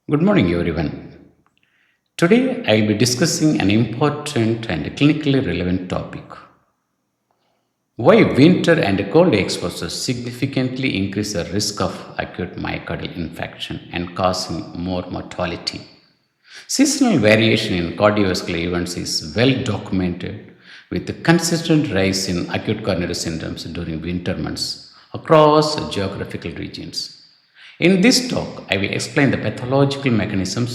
Good morning, everyone. Today I will be discussing an important and clinically relevant topic: why winter and cold exposure significantly increase the risk of acute myocardial infarction and causing more mortality. Seasonal variation in cardiovascular events is well documented with a consistent rise in acute coronary syndromes during winter months across geographical regions. In this talk, I will explain the pathological mechanisms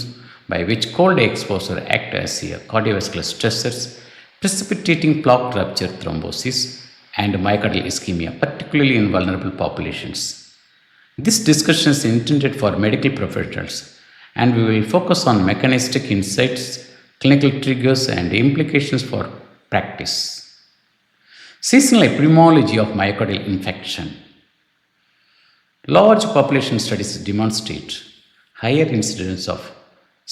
by which cold exposure act as a cardiovascular stressors, precipitating plaque rupture thrombosis and myocardial ischemia, particularly in vulnerable populations. This discussion is intended for medical professionals, and we will focus on mechanistic insights, clinical triggers, and implications for practice. Seasonal epidemiology of myocardial infarction. Large population studies demonstrate higher incidence of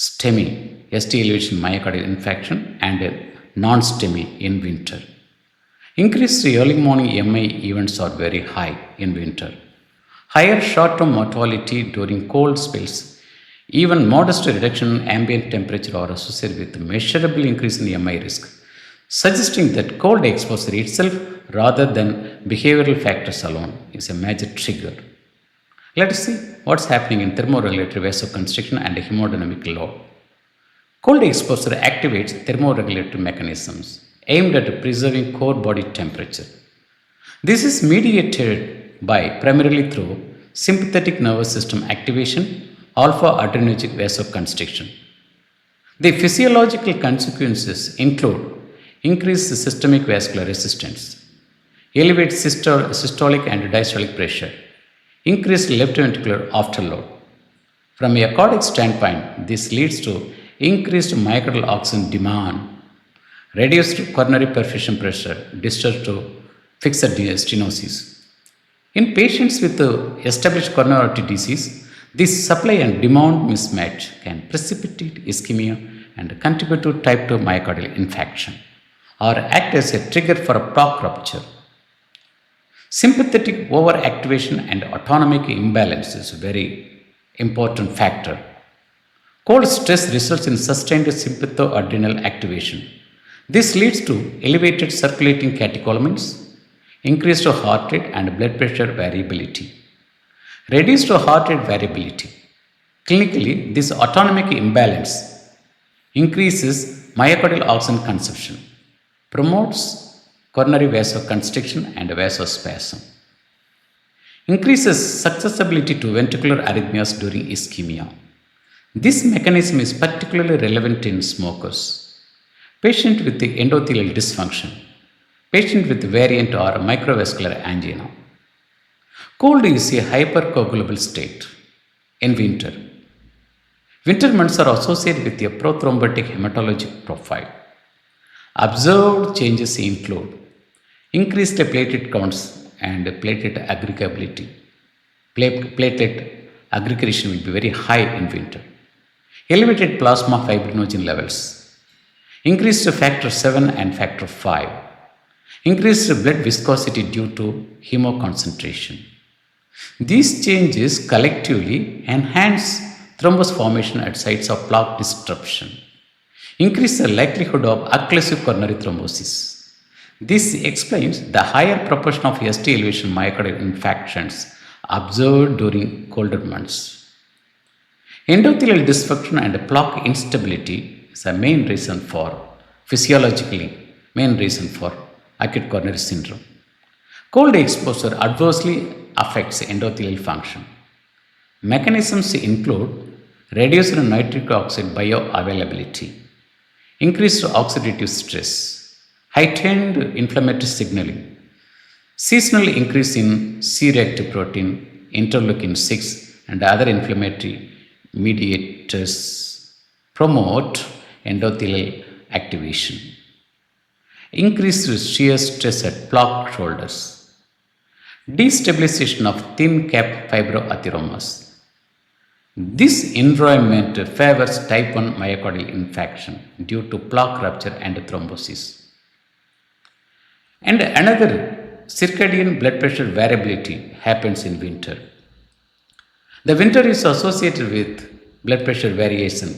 STEMI, ST elevation myocardial infarction, and non-STEMI in winter. Increased early morning MI events are very high in winter. Higher short-term mortality during cold spells. Even modest reduction in ambient temperature are associated with measurable increase in MI risk, suggesting that cold exposure itself rather than behavioral factors alone is a major trigger. Let us see what's happening in thermoregulatory vasoconstriction and hemodynamic load. Cold exposure activates thermoregulatory mechanisms aimed at preserving core body temperature. This is mediated by primarily through sympathetic nervous system activation, alpha adrenergic vasoconstriction. The physiological consequences include increased systemic vascular resistance, elevated systolic and diastolic pressure, increased left ventricular afterload. From a cardiac standpoint, this leads to increased myocardial oxygen demand, reduced coronary perfusion pressure, discharge to fixed stenosis. In patients with established coronary artery disease, this supply and demand mismatch can precipitate ischemia and contribute to type 2 myocardial infarction or act as a trigger for a plaque rupture. Sympathetic overactivation and autonomic imbalance is a very important factor. Cold stress results in sustained sympathoadrenal activation. This leads to elevated circulating catecholamines, increased heart rate and blood pressure variability. Reduced heart rate variability. Clinically, this autonomic imbalance increases myocardial oxygen consumption, promotes coronary vasoconstriction and vasospasm, increases susceptibility to ventricular arrhythmias during ischemia. This mechanism is particularly relevant in smokers, patient with the endothelial dysfunction, patient with variant or microvascular angina. Cold is a hypercoagulable state in winter. Winter months are associated with a prothrombotic hematologic profile. Observed changes include increased platelet counts and platelet aggregability. Platelet aggregation will be very high in winter. Elevated plasma fibrinogen levels. Increased factor 7 and factor 5. Increased blood viscosity due to hemoconcentration. These changes collectively enhance thrombus formation at sites of plaque disruption. Increase the likelihood of occlusive coronary thrombosis. This explains the higher proportion of ST elevation myocardial infarctions observed during colder months. Endothelial dysfunction and plaque instability is a main reason for acute coronary syndrome. Cold exposure adversely affects endothelial function. Mechanisms include reduced nitric oxide bioavailability, increased oxidative stress, heightened inflammatory signaling, seasonal increase in C-reactive protein, interleukin 6, and other inflammatory mediators promote endothelial activation, increased shear stress at plaque shoulders, destabilization of thin cap fibroatheromas. This environment favors type 1 myocardial infarction due to plaque rupture and thrombosis. And another circadian blood pressure variability happens in winter. The winter is associated with blood pressure variation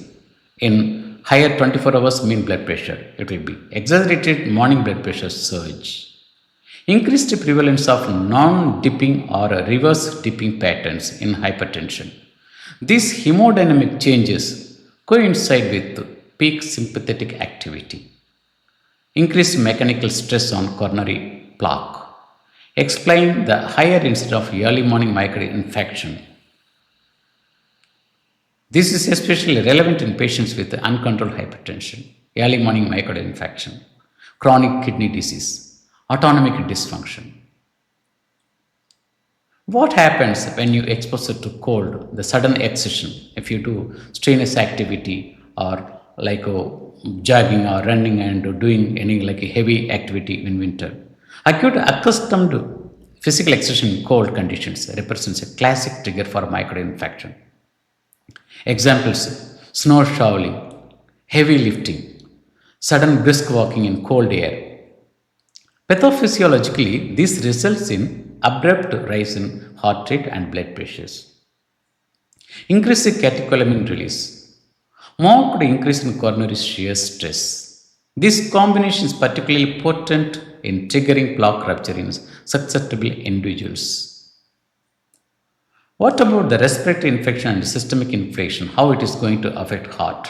in higher 24 hours mean blood pressure. It will be exaggerated morning blood pressure surge, increased prevalence of non-dipping or reverse dipping patterns in hypertension. These hemodynamic changes coincide with peak sympathetic activity, increased mechanical stress on coronary plaque, explain the higher incidence of early morning myocardial infarction. This is especially relevant in patients with uncontrolled hypertension, early morning myocardial infarction, chronic kidney disease, autonomic dysfunction. What happens when you expose it to cold, the sudden exertion, if you do strenuous activity or like jogging or running and doing any like a heavy activity in winter? Acute accustomed physical exertion in cold conditions represents a classic trigger for myocardial infarction. Examples: snow shoveling, heavy lifting, sudden brisk walking in cold air. Pathophysiologically, this results in abrupt rise in heart rate and blood pressures. Increased catecholamine release, marked increase in coronary shear stress. This combination is particularly potent in triggering plaque rupture in susceptible individuals. What about the respiratory infection and systemic inflation? How it is going to affect heart?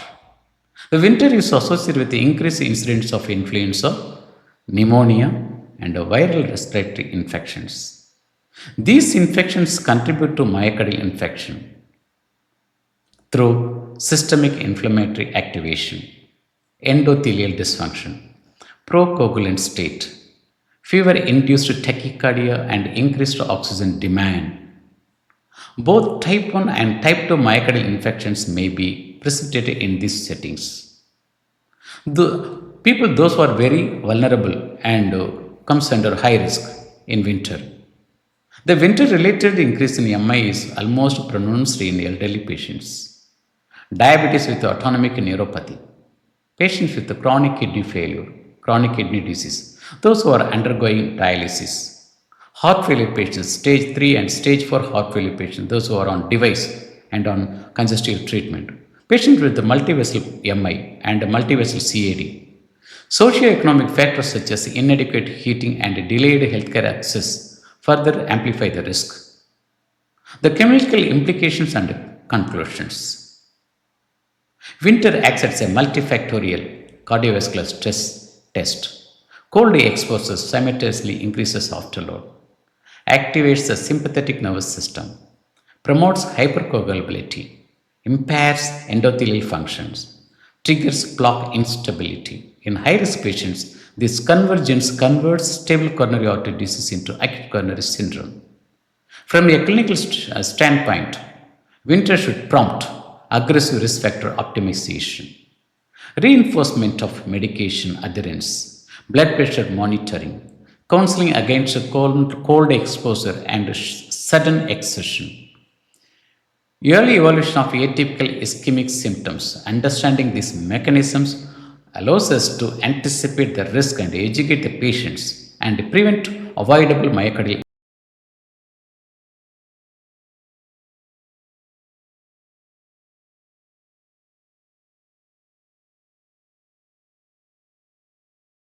The winter is associated with the increased incidence of influenza, pneumonia, and viral respiratory infections. These infections contribute to myocardial infarction through systemic inflammatory activation, endothelial dysfunction, procoagulant state, fever-induced tachycardia, and increased oxygen demand. Both type 1 and type 2 myocardial infections may be precipitated in these settings. The people, those who are very vulnerable and comes under high risk in winter. The winter-related increase in MI is almost pronounced in elderly patients. Diabetes with autonomic neuropathy, patients with chronic kidney failure, chronic kidney disease, those who are undergoing dialysis, heart failure patients, stage 3 and stage 4 heart failure patients, those who are on device and on congestive treatment, patients with the multivessel MI and multivessel CAD. Socioeconomic factors such as inadequate heating and delayed healthcare access further amplify the risk. The chemical implications and conclusions. Winter acts as a multifactorial cardiovascular stress test. Cold exposure simultaneously increases afterload, activates the sympathetic nervous system, promotes hypercoagulability, impairs endothelial functions, triggers plaque instability. In high-risk patients, this convergence converts stable coronary artery disease into acute coronary syndrome. From a clinical standpoint, winter should prompt aggressive risk factor optimization, reinforcement of medication adherence, blood pressure monitoring, counseling against cold exposure and sudden exertion. Early evaluation of atypical ischemic symptoms. Understanding these mechanisms allows us to anticipate the risk and educate the patients and prevent avoidable myocardial